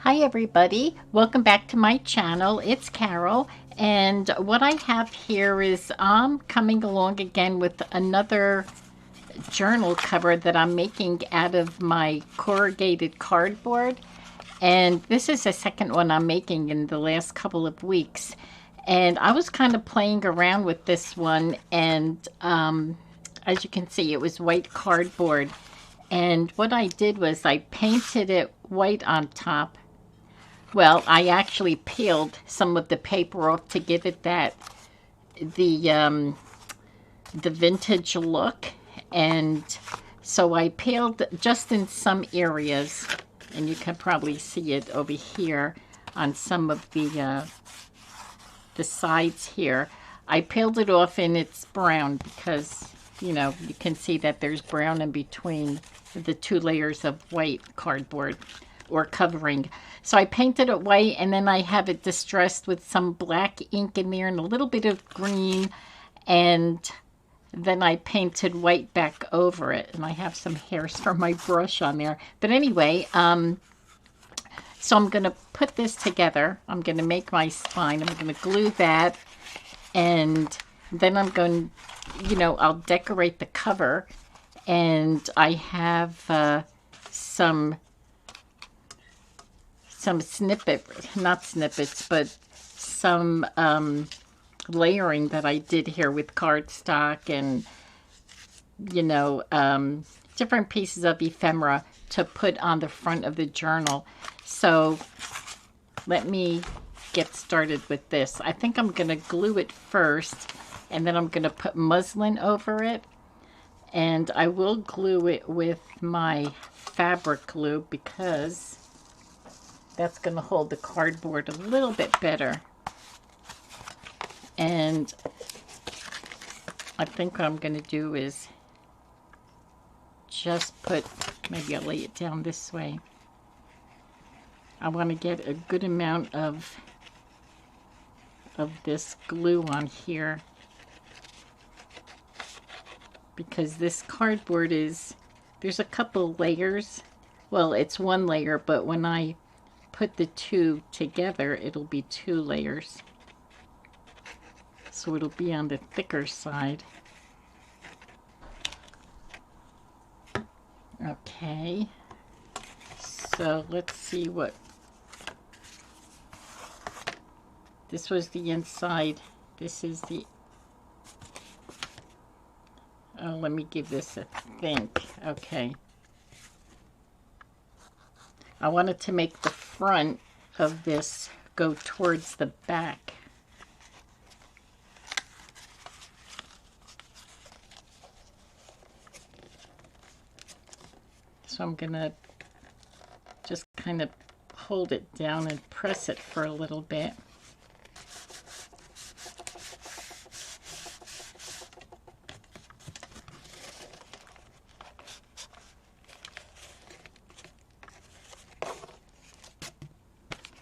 Hi everybody, welcome back to my channel. It's Carol, and what I have here is I'm coming along again with another journal cover that I'm making out of my corrugated cardboard. And this is the second one I'm making in the last couple of weeks. And I was kind of playing around with this one, and as you can see, it was white cardboard. And what I did was I painted it white on top. Well, I actually peeled some of the paper off to give it the the vintage look, and so I peeled just in some areas, and you can probably see it over here on some of the sides here. I peeled it off and it's brown because you can see that there's brown in between the two layers of white cardboard or covering. So I painted it white, and then I have it distressed with some black ink in there and a little bit of green, and then I painted white back over it, and I have some hairs from my brush on there. But anyway, so I'm going to put this together. I'm going to make my spine. I'm going to glue that, and then I'm going, I'll decorate the cover, and I have some not snippets, but some layering that I did here with cardstock and, different pieces of ephemera to put on the front of the journal. So let me get started with this. I think I'm going to glue it first, and then I'm going to put muslin over it. And I will glue it with my fabric glue because that's going to hold the cardboard a little bit better. And I think what I'm going to do is just maybe I'll lay it down this way. I want to get a good amount of this glue on here, because this cardboard there's a couple layers. Well, it's one layer, but when I put the two together, it'll be two layers. So it'll be on the thicker side. Okay. So let's see what... This was the inside. This is the... Oh, let me give this a think. Okay. I wanted to make the front of this go towards the back. So I'm going to just kind of hold it down and press it for a little bit.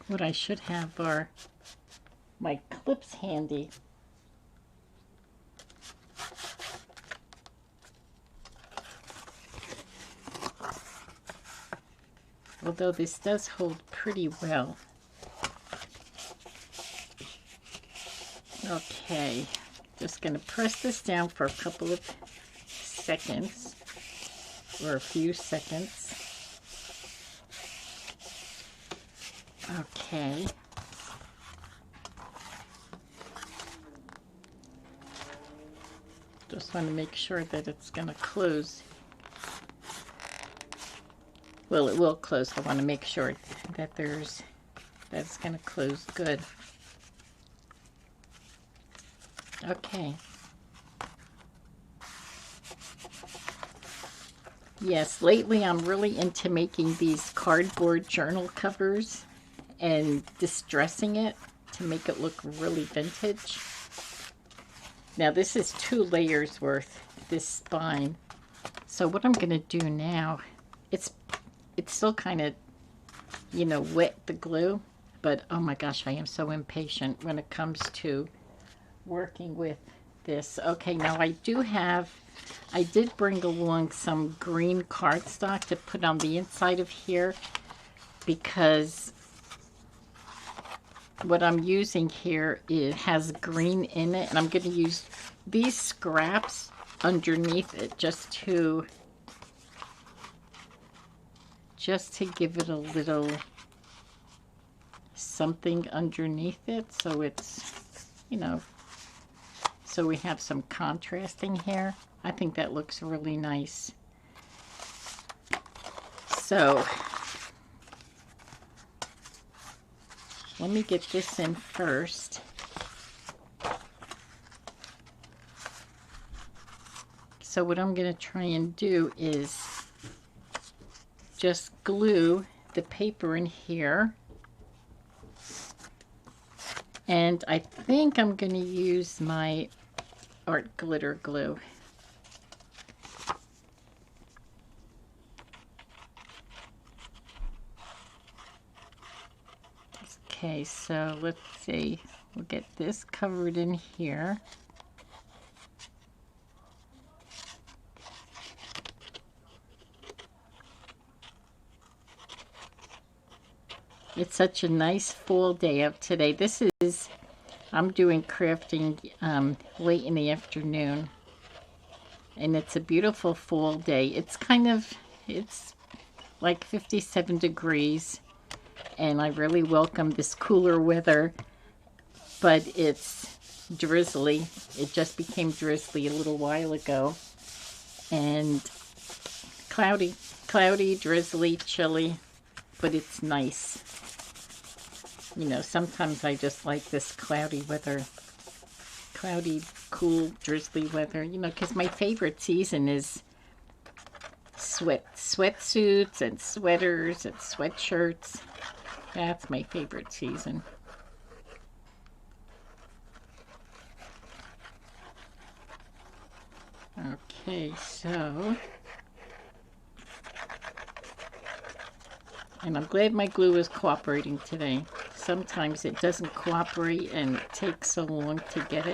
What I should have are my clips handy. Although this does hold pretty well. Okay, just going to press this down for a couple of seconds, or a few seconds. Okay. Just want to make sure that it's going to close. Well, it will close. I want to make sure that it's going to close good. Okay. Yes, lately I'm really into making these cardboard journal covers and distressing it to make it look really vintage. Now this is 2 layers worth, this spine. So what I'm going to do now, it's still kind of, wet, the glue, but oh my gosh, I am so impatient when it comes to working with this. Okay, now I did bring along some green cardstock to put on the inside of here, because what I'm using here, it has green in it, and I'm going to use these scraps underneath it just to give it a little something underneath it, so it's, you know, so we have some contrasting here. I think that looks really nice. So let me get this in first. So what I'm going to try and do is just glue the paper in here. And I think I'm going to use my art glitter glue. Okay, so let's see. We'll get this covered in here. It's such a nice fall day up today. This is, I'm doing crafting late in the afternoon. And it's a beautiful fall day. It's it's like 57 degrees. And I really welcome this cooler weather. But it's drizzly. It just became drizzly a little while ago. And cloudy, drizzly, chilly. But it's nice. You know, sometimes I just like this cloudy weather. Cloudy, cool, drizzly weather. You know, because my favorite season is sweatsuits and sweaters and sweatshirts. That's my favorite season. Okay, so... And I'm glad my glue is cooperating today. Sometimes it doesn't cooperate and it takes so long to get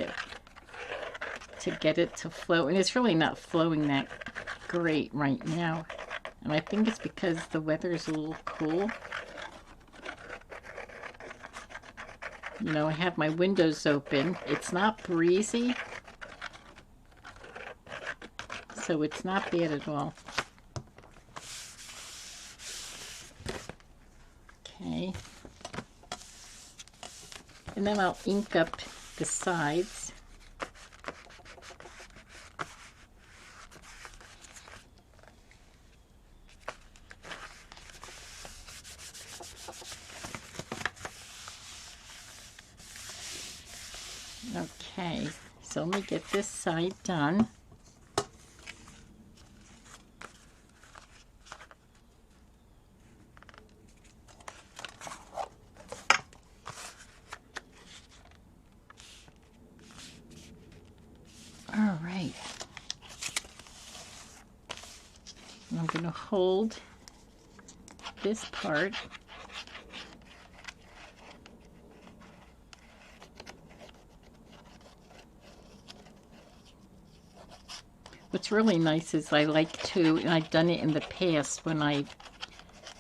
it to flow. And it's really not flowing that great right now. And I think it's because the weather is a little cool. You know, I have my windows open. It's not breezy. So it's not bad at all. Okay. And then I'll ink up the sides. Okay, so let me get this side done. All right. And I'm going to hold this part. What's really nice is I like to, and I've done it in the past when I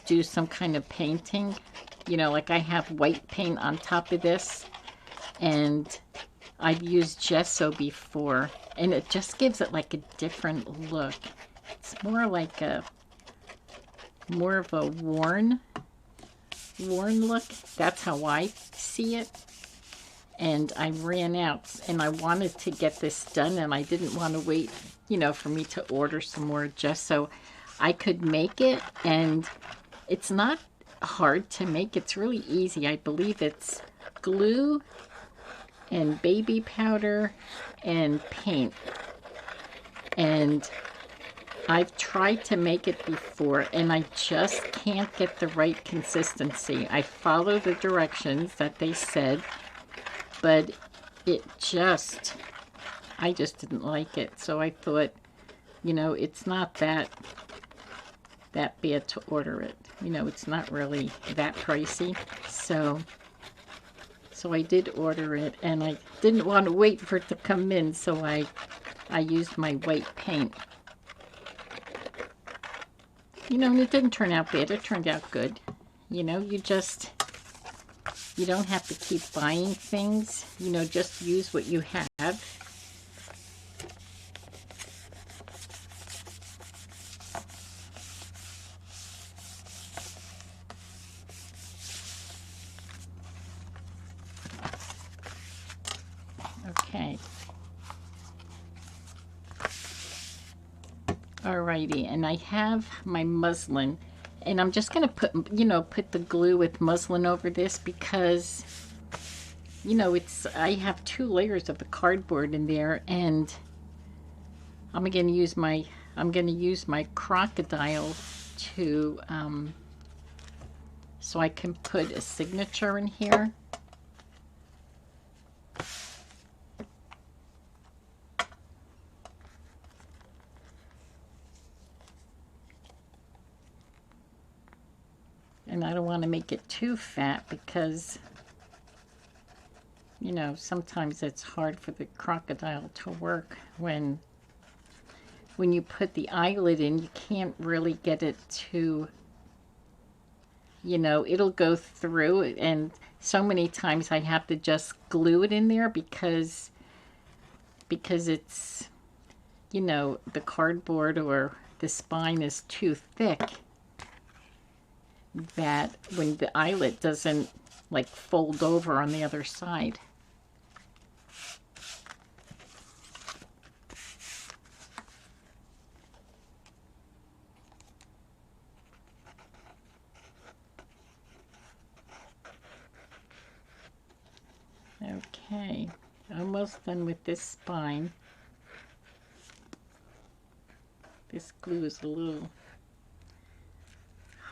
do some kind of painting, you know, like I have white paint on top of this, and I've used gesso before, and it just gives it like a different look. It's more like more of a worn look. That's how I see it. And I ran out, and I wanted to get this done, and I didn't want to wait, you know, for me to order some more just so I could make it. And it's not hard to make. It's really easy. I believe it's glue and baby powder and paint. And I've tried to make it before, and I just can't get the right consistency. I follow the directions that they said, but I just didn't like it. So I thought, you know, it's not that bad to order it. You know, it's not really that pricey. So I did order it, and I didn't want to wait for it to come in, so I used my white paint. You know, and it didn't turn out bad. It turned out good. You know, you just You don't have to keep buying things, you know, just use what you have. Okay. Alrighty, and I have my muslin, and I'm just gonna put, you know, put the glue with muslin over this because, you know, I have 2 layers of the cardboard in there, and I'm gonna use my crocodile to, so I can put a signature in here. And I don't want to make it too fat because, you know, sometimes it's hard for the crocodile to work when you put the eyelid in. You can't really get it to, you know, it'll go through, and so many times I have to just glue it in there because it's, you know, the cardboard or the spine is too thick, that when the eyelet doesn't like fold over on the other side. Okay, almost done with this spine. This glue is a little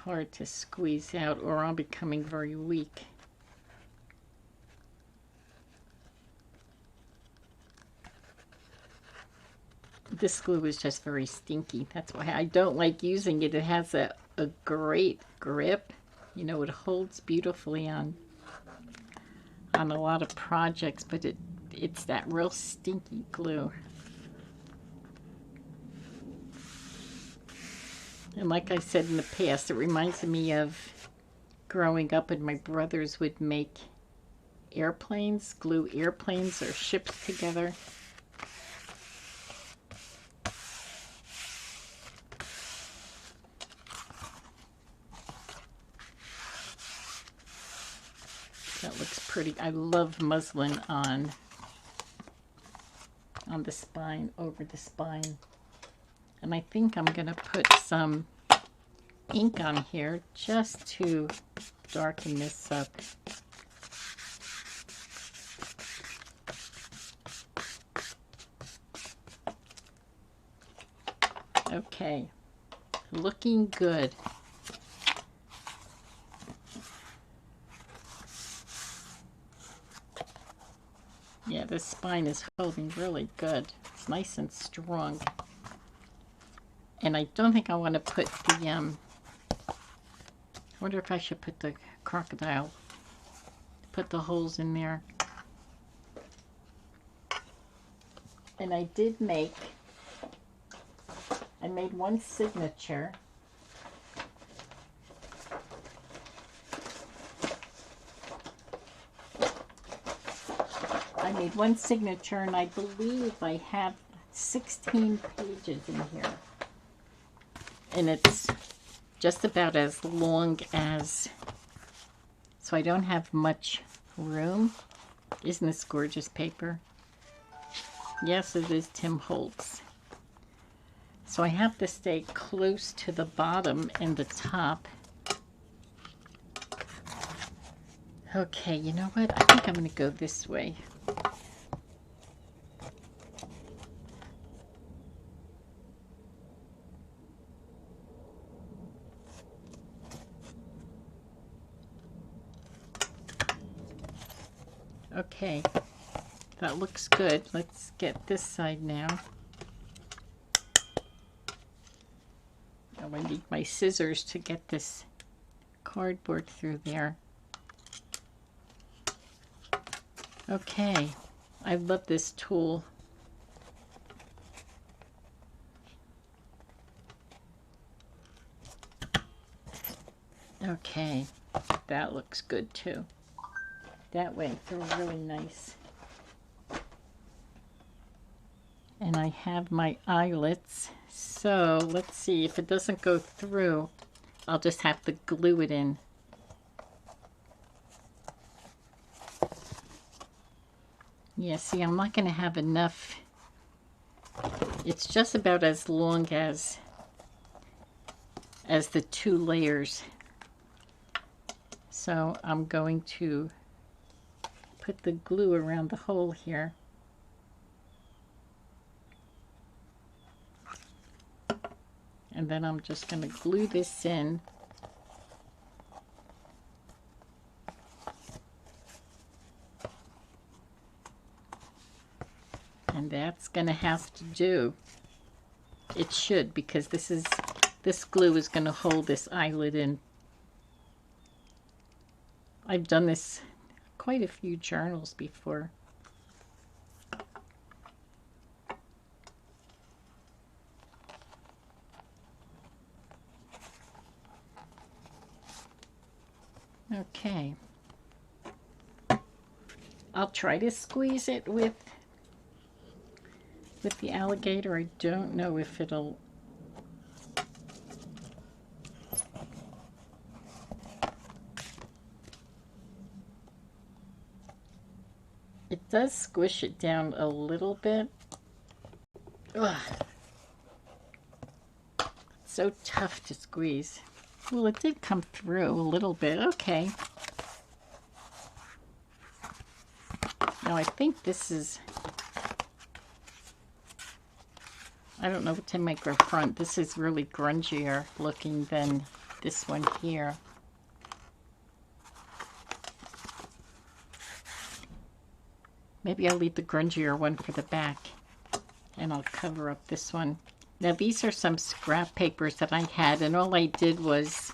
hard to squeeze out, or I'll be becoming very weak. This glue is just very stinky. That's why I don't like using it. It has a great grip. You know, it holds beautifully on a lot of projects, but it's that real stinky glue. And like I said in the past, it reminds me of growing up, and my brothers would make airplanes, glue airplanes or ships together. That looks pretty. I love muslin on the spine, over the spine. And I think I'm going to put some ink on here just to darken this up. Okay, looking good. Yeah, this spine is holding really good. It's nice and strong. And I don't think I want to put the, I wonder if I should put the crocodile, put the holes in there. And I made one signature. I made one signature, and I believe I have 16 pages in here. And it's just about as long as, so I don't have much room. Isn't this gorgeous paper? Yes, it is Tim Holtz. So I have to stay close to the bottom and the top. Okay, you know what? I think I'm going to go this way. Okay, that looks good. Let's get this side now. Now I need my scissors to get this cardboard through there. Okay, I love this tool. Okay, that looks good too. That way, they're really nice. And I have my eyelets, so let's see, if it doesn't go through, I'll just have to glue it in. Yeah, see, I'm not going to have enough. It's just about as long as the 2 layers. So I'm going to put the glue around the hole here. And then I'm just going to glue this in. And that's going to have to do. It should, because this glue is going to hold this eyelet in. I've done this quite a few journals before. Okay. I'll try to squeeze it with the alligator. I don't know if it'll... It does squish it down a little bit. Ugh. It's so tough to squeeze. Well, it did come through a little bit. Okay. Now I think this is... I don't know what to make our front. This is really grungier looking than this one here. Maybe I'll leave the grungier one for the back, and I'll cover up this one. Now these are some scrap papers that I had, and all I did was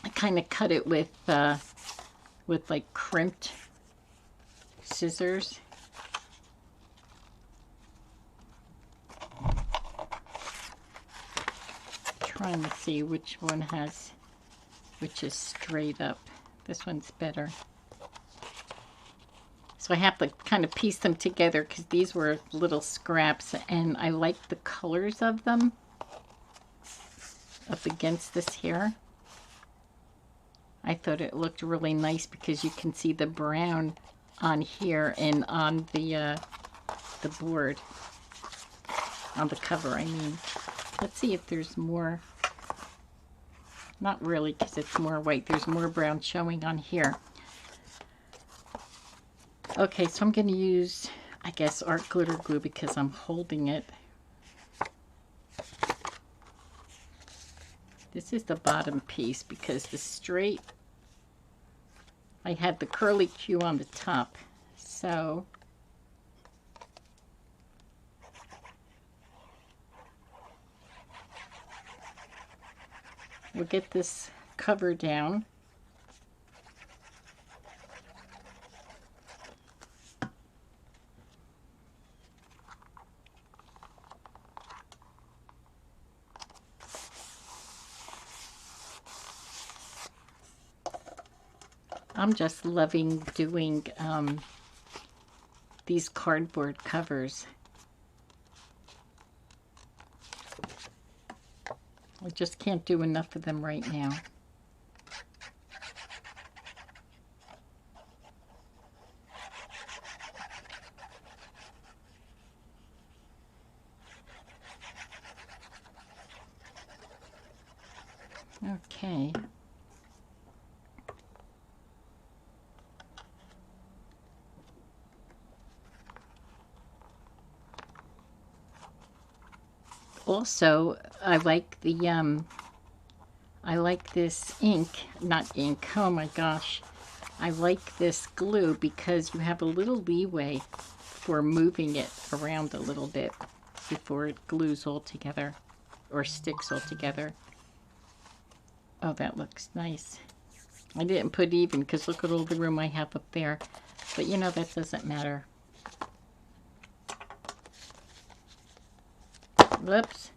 I kind of cut it with like crimped scissors. Trying to see which one which is straight up. This one's better. So I have to kind of piece them together because these were little scraps, and I like the colors of them up against this here. I thought it looked really nice because you can see the brown on here and on the board, on the cover, I mean. Let's see if there's more. Not really, because it's more white. There's more brown showing on here. Okay, so I'm going to use, I guess, art glitter glue because I'm holding it. This is the bottom piece because the straight, I had the curly Q on the top. So we'll get this cover down. I'm just loving doing these cardboard covers. I just can't do enough of them right now. Okay. Also, I like this ink, not ink, oh my gosh. I like this glue because you have a little leeway for moving it around a little bit before it glues all together or sticks all together. Oh, that looks nice. I didn't put even because look at all the room I have up there. But you know, that doesn't matter. Whoops.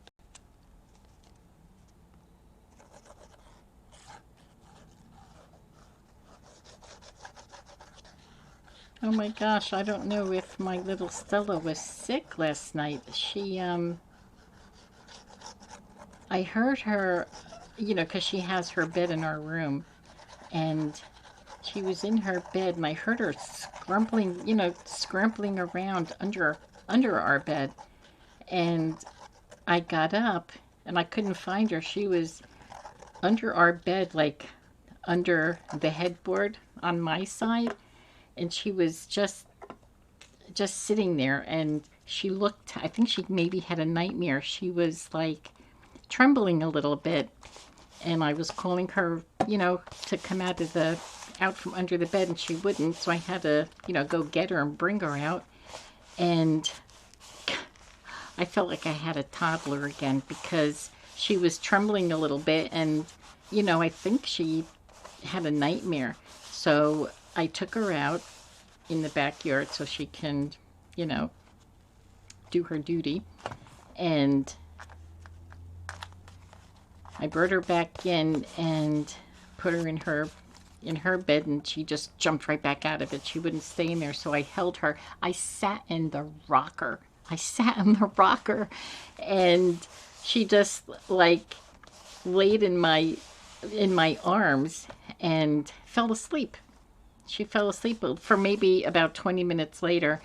Oh my gosh, I don't know if my little Stella was sick last night. I heard her, because she has her bed in our room, and she was in her bed, and I heard her scrambling around under our bed, and I got up, and I couldn't find her. She was under our bed, like under the headboard on my side, and she was just sitting there, and she looked, I think she maybe had a nightmare. She was like trembling a little bit, and I was calling her, to come out from under the bed, and she wouldn't, so I had to, go get her and bring her out. And I felt like I had a toddler again because she was trembling a little bit, and I think she had a nightmare. So I took her out in the backyard so she can, you know, do her duty. And I brought her back in and put her in her bed, and she just jumped right back out of it. She wouldn't stay in there, so I held her. I sat in the rocker. And she just like laid in my arms and fell asleep. She fell asleep for maybe about 20 minutes later,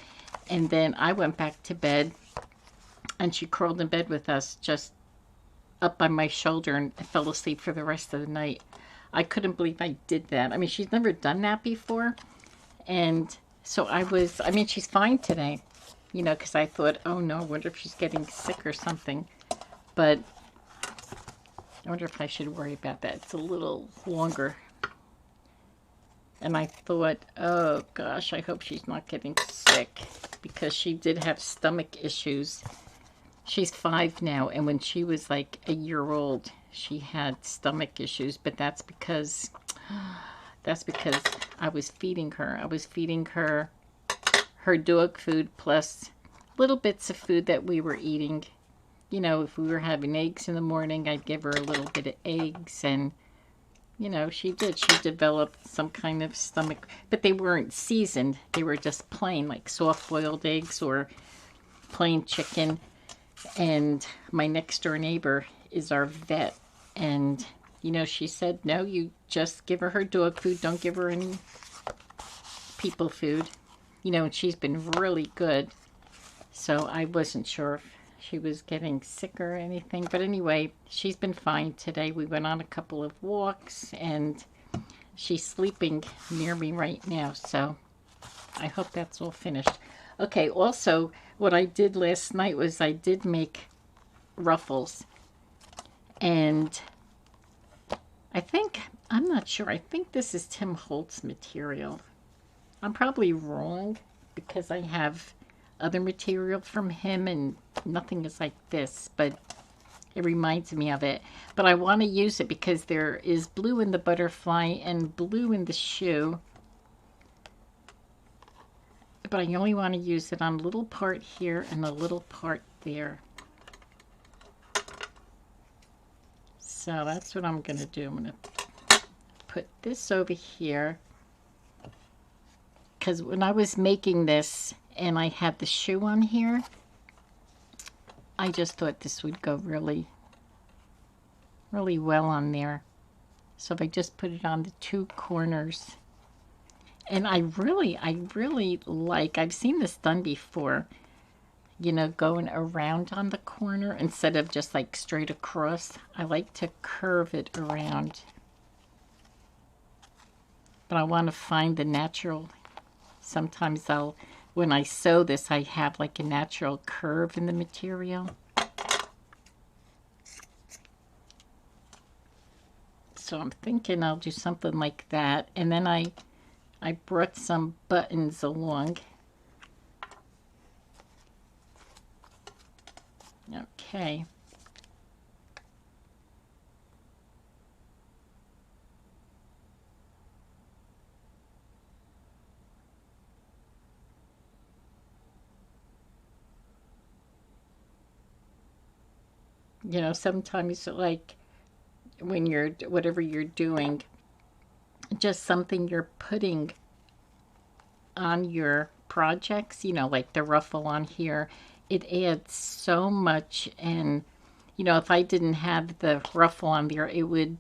and then I went back to bed, and she curled in bed with us, just up by my shoulder, and fell asleep for the rest of the night. I couldn't believe I did that. I mean, she's never done that before. And so she's fine today, because I thought, oh no, I wonder if she's getting sick or something. But I wonder if I should worry about that. It's a little longer. And I thought, oh gosh, I hope she's not getting sick, because she did have stomach issues. She's 5 now, and when she was like a year old, she had stomach issues, but that's because I was feeding her. I was feeding her dog food plus little bits of food that we were eating. If we were having eggs in the morning, I'd give her a little bit of eggs, and she did. She developed some kind of stomach, but they weren't seasoned. They were just plain, like soft-boiled eggs or plain chicken. And my next door neighbor is our vet, and she said, no, you just give her dog food. Don't give her any people food. And she's been really good. So I wasn't sure if she was getting sick or anything. But anyway, she's been fine today. We went on a couple of walks, and she's sleeping near me right now. So I hope that's all finished. Okay, also, what I did last night was I did make ruffles. And I'm not sure, I think this is Tim Holtz material. I'm probably wrong, because I have other material from him, and nothing is like this, but it reminds me of it. But I want to use it because there is blue in the butterfly and blue in the shoe. But I only want to use it on a little part here and a little part there. So that's what I'm going to do. I'm going to put this over here, because when I was making this and I had the shoe on here, I just thought this would go really, really well on there. So if I just put it on the 2 corners. And I really like, I've seen this done before, going around on the corner instead of just like straight across. I like to curve it around. But I want to find the natural, sometimes when I sew this, I have like a natural curve in the material. So I'm thinking I'll do something like that. And then I brought some buttons along. Okay. Sometimes like when whatever you're doing, just something you're putting on your projects, you know, like the ruffle on here, it adds so much. And, you know, if I didn't have the ruffle on there, it would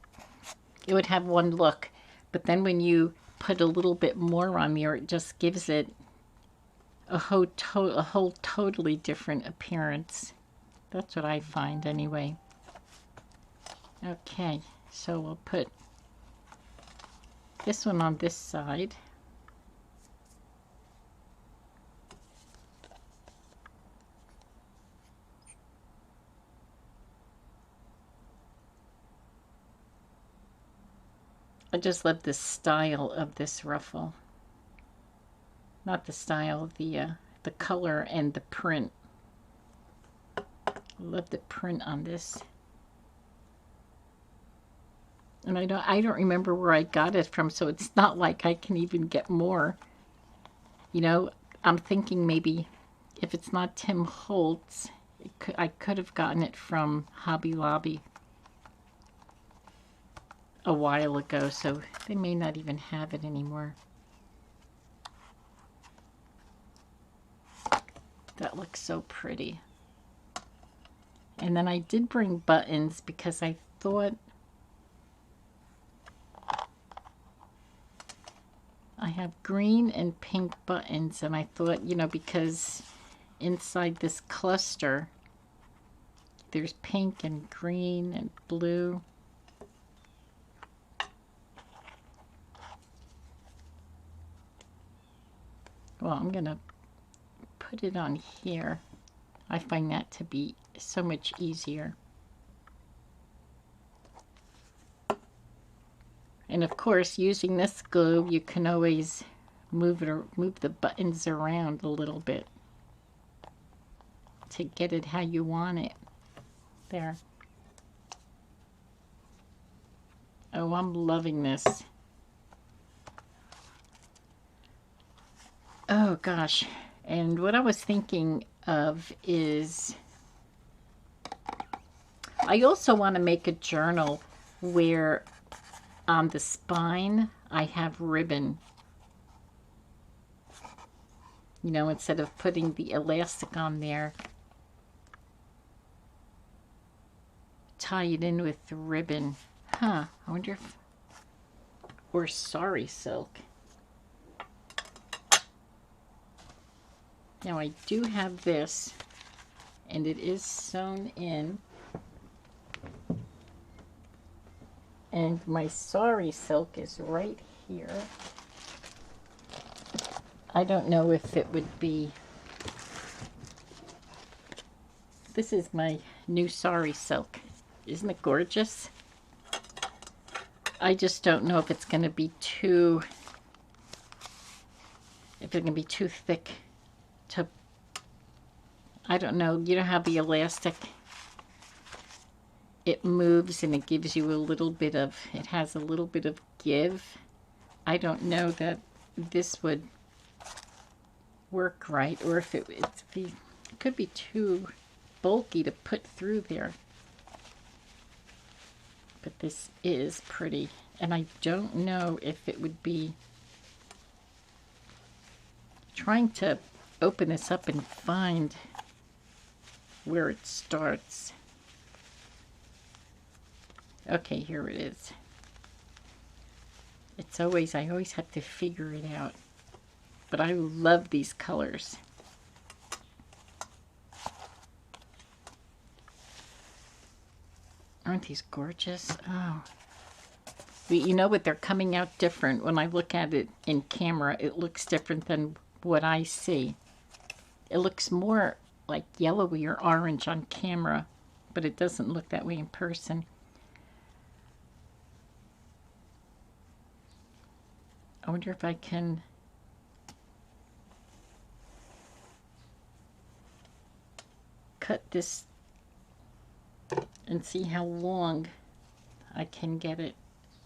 have one look. But then when you put a little bit more on there, it just gives it a whole totally different appearance. That's what I find anyway. Okay, so we'll put this one on this side. I just love the style of this ruffle. Not the style, the color and the print. I love the print on this. And I don't remember where I got it from, so it's not like I can even get more. You know, I'm thinking maybe if it's not Tim Holtz, I could have gotten it from Hobby Lobby a while ago, so they may not even have it anymore. That looks so pretty. And then I did bring buttons because I thought I have green and pink buttons, and I thought, you know, because inside this cluster there's pink and green and blue. Well, I'm gonna put it on here. I find that to be so much easier. And of course, using this glue, you can always move the buttons around a little bit to get it how you want it. There. Oh, I'm loving this. Oh gosh. And what I was thinking of is I also want to make a journal where on the spine I have ribbon. You know, instead of putting the elastic on there, tie it in with the ribbon. Huh, I wonder if, or sari silk. Now I do have this, and it is sewn in. And my sari silk is right here. I don't know if it would be... This is my new sari silk. Isn't it gorgeous? I just don't know if it's going to be too... If it's going to be too thick to... I don't know. You know how the elastic... It moves and it gives you a little bit of... It has a little bit of give. I don't know that this would work right, or if it could be too bulky to put through there. But this is pretty, and I don't know if it would be... Trying to open this up and find where it starts. Okay, here it is. It's always, I always have to figure it out. But I love these colors. Aren't these gorgeous? Oh. You know what? They're coming out different. When I look at it in camera, it looks different than what I see. It looks more like yellowy or orange on camera, but it doesn't look that way in person. I wonder if I can... cut this and see how long I can get it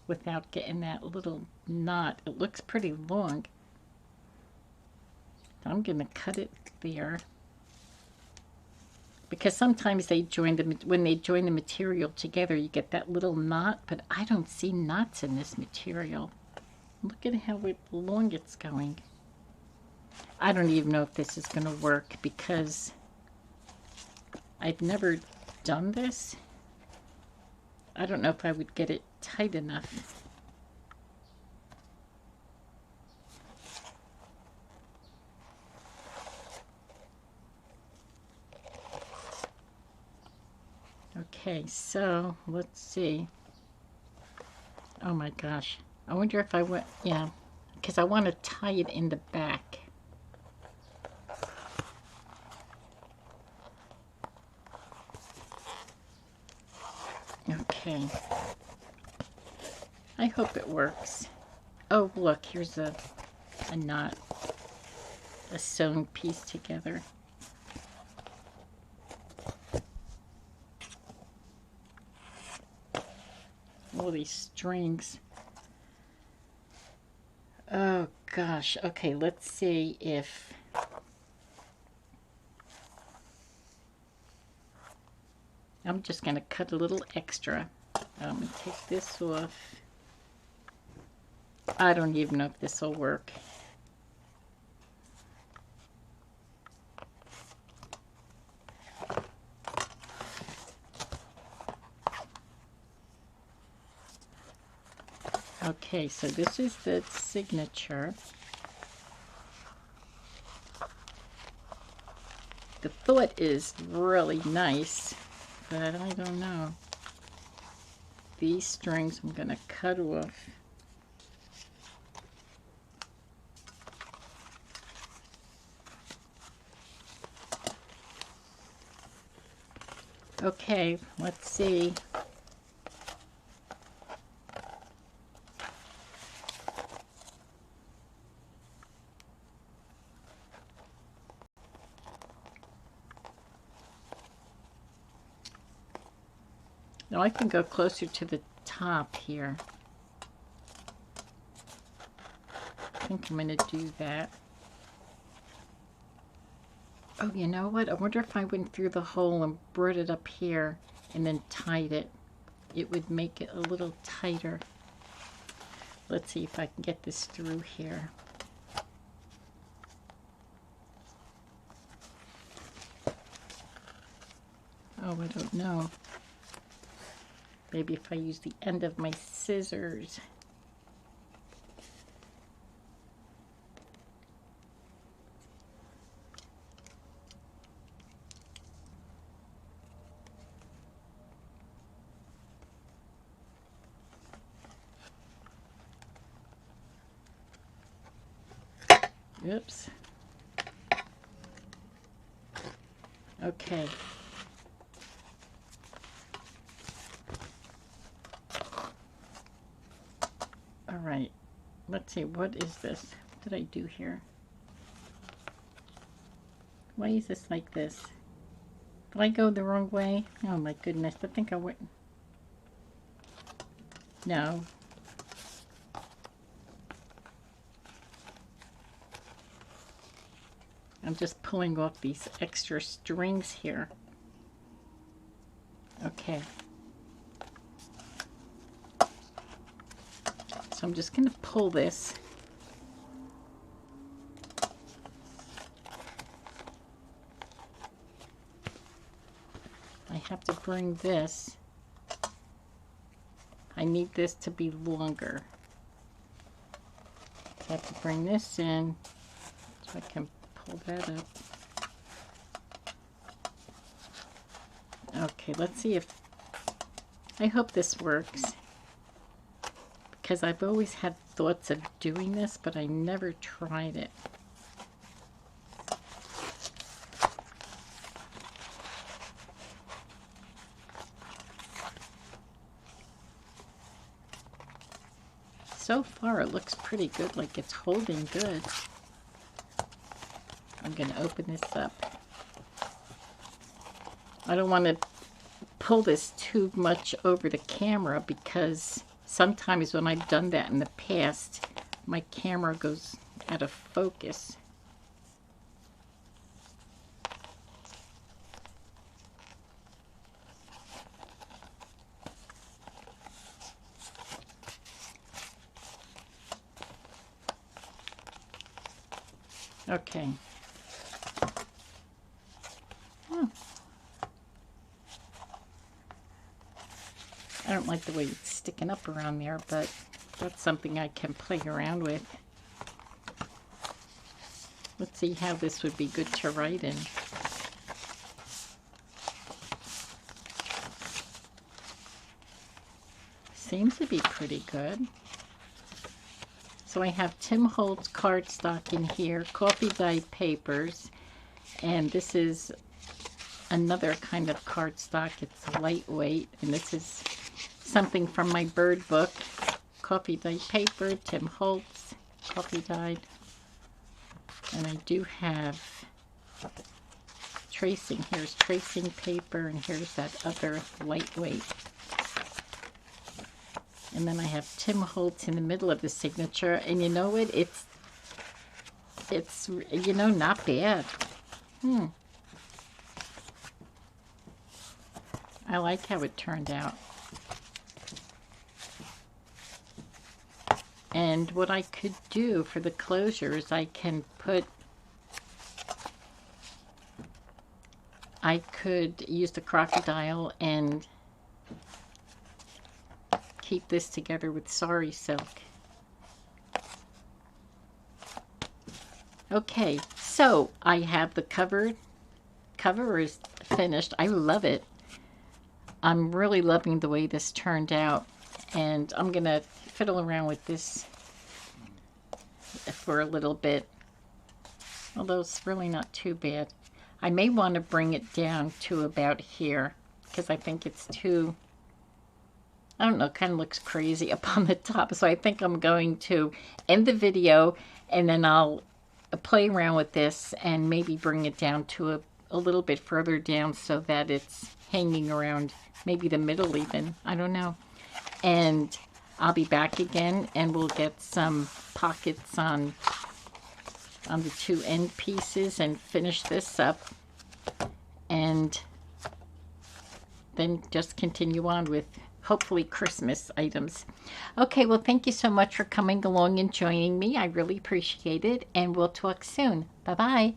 without getting that little knot. It looks pretty long. I'm going to cut it there, because sometimes they join when they join the material together, you get that little knot, but I don't see knots in this material. Look at how long it's going. I don't even know if this is going to work because I've never done this. I don't know if I would get it tight enough. Okay, so let's see. Oh my gosh. I wonder if I went, yeah, because I want to tie it in the back. Okay. I hope it works. Oh, look, here's a knot, a sewn piece together. All these strings. Oh gosh. Okay, let's see if I'm just going to cut a little extra. I'm going to take this off. I don't even know if this will work. Okay, so this is the signature. The thought is really nice, but I don't know. These strings I'm going to cut off. Okay, let's see. Now I can go closer to the top here. I think I'm going to do that. Oh, you know what? I wonder if I went through the hole and brought it up here and then tied it. It would make it a little tighter. Let's see if I can get this through here. Oh, I don't know. Maybe if I use the end of my scissors. Oops. Okay. All right. Let's see. What is this? What did I do here? Why is this like this? Did I go the wrong way? Oh my goodness. I think I went. No. I'm just pulling off these extra strings here. Okay. So I'm just going to pull this. I have to bring this. I need this to be longer. So I have to bring this in so I can pull that up. Okay, let's see if, I hope this works, because I've always had thoughts of doing this, but I never tried it. So far it looks pretty good, like it's holding good. I'm going to open this up. I don't want to pull this too much over the camera because sometimes when I've done that in the past, my camera goes out of focus. Okay. Hmm. I don't like the way it's sticking up around there, but that's something I can play around with. Let's see how this would be good to write in. Seems to be pretty good. So I have Tim Holtz cardstock in here, coffee dyed papers, and this is another kind of cardstock. It's lightweight, and this is something from my bird book. Coffee dyed paper, Tim Holtz, coffee dyed. And I do have tracing. Here's tracing paper, and here's that other lightweight. And then I have Tim Holtz in the middle of the signature. And you know what? It's you know, not bad. I like how it turned out. And what I could do for the closure is I could use the crocodile and keep this together with sari silk. Okay, so I have the cover is finished. I love it. I'm really loving the way this turned out, and I'm gonna fiddle around with this for a little bit, although it's really not too bad. I may want to bring it down to about here because I think it's too, I don't know, kind of looks crazy up on the top. So I think I'm going to end the video, and then I'll play around with this and maybe bring it down to a little bit further down so that it's hanging around maybe the middle even. I don't know. And I'll be back again, and we'll get some pockets on the two end pieces and finish this up, and then just continue on with hopefully Christmas items. Okay, well, thank you so much for coming along and joining me. I really appreciate it, and we'll talk soon. Bye-bye.